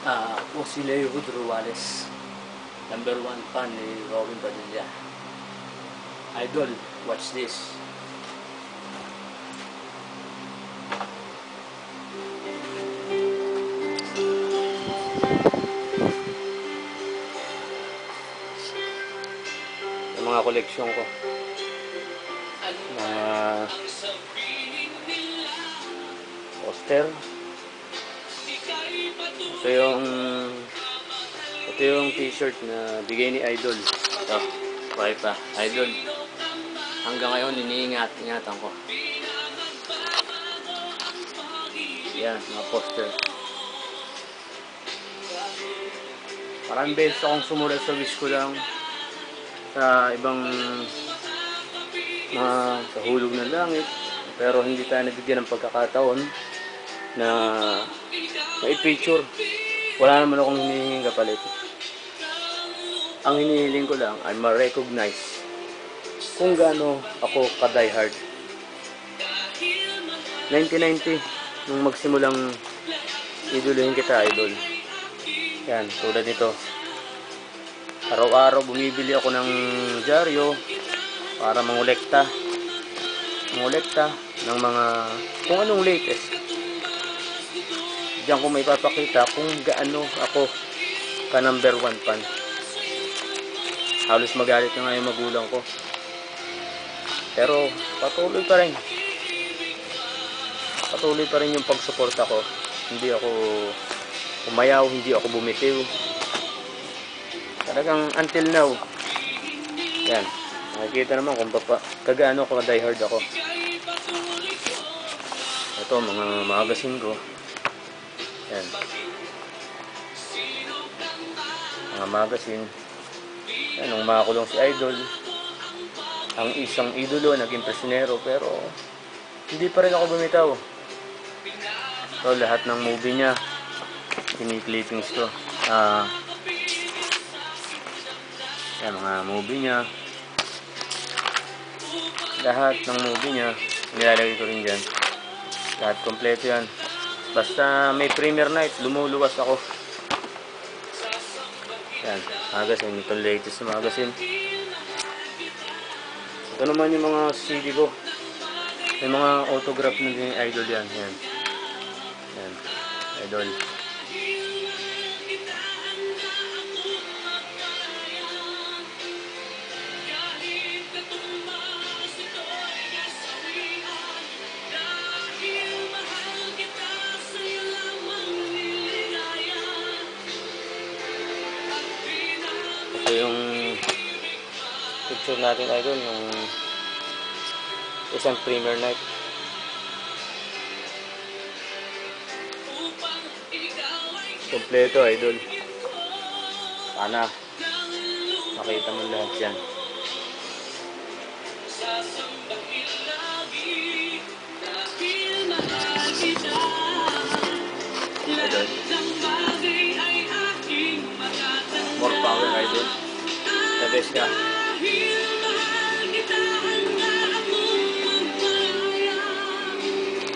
Ako si Leo Ruales, number 1 fan ni Robin Padilla. Idol, watch this. Yung mga koleksyon ko na poster. Ito yung t-shirt na bigay ni Idol. Ito, buhay pa. Idol. Hanggang ngayon, ingatan ko. Yan, mga poster. Maraming beses akong sumulat sa wish ko lang sa ibang mga kahulog ng langit. Pero hindi tayo nabigyan ng pagkakataon na mai-picture. Wala naman akong hinihinging kapalit. Ang hinihiling ko lang ay ma-recognize kung gaano ako ka-diehard. 1990, nung magsimulang iduluhin kita, Idol. Yan, tulad nito. Araw-araw bumibili ako ng dyaryo para mangolekta ng mga kung anong latest. Diyan ko may papakita kung gaano ako ka number 1 fan. Halos magalit na nga yung magulang ko. Pero patuloy pa rin yung pagsuporta ko. Hindi ako umayaw, hindi ako bumitiw. Talagang until now. Yan. Nakikita naman kung kagaano ko ka-diehard ako. Ito, mga magazine ko. Yan. Mga magazine. Yan, nung makakulong si Idol, ang isang idolo naging prisionero, pero hindi pa rin ako bumitaw. So, lahat ng movie niya, clippings ko. Yan, mga movie niya. Lahat ng movie niya, nilalagay ko rin dyan. Lahat kompleto yan. Basta may premiere night, lumuluwas ako. Yan, magazine. Ito latest na magazine. Ito naman yung mga CD ko. May mga autograph na din Idol yan. Yan. Yan. Idol. Ito yung picture natin, Idol, yung isang premiere night. Kompleto, Idol. Sana makita mo lahat yan. Idol. More power, Idol. The best ka.